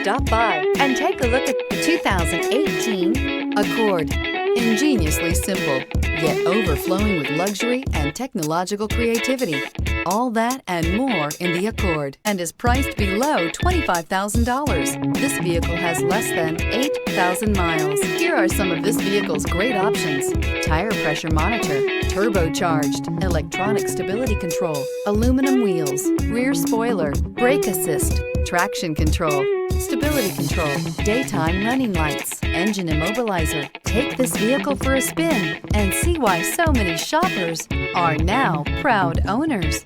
Stop by and take a look at the 2018 Accord. Ingeniously simple, yet overflowing with luxury and technological creativity. All that and more in the Accord, and is priced below $25,000. This vehicle has less than 8,000 miles. Here are some of this vehicle's great options: tire pressure monitor, turbocharged, electronic stability control, aluminum wheels, rear spoiler, brake assist, traction control, stability control, daytime running lights, engine immobilizer. Take this vehicle for a spin and see why so many shoppers are now proud owners.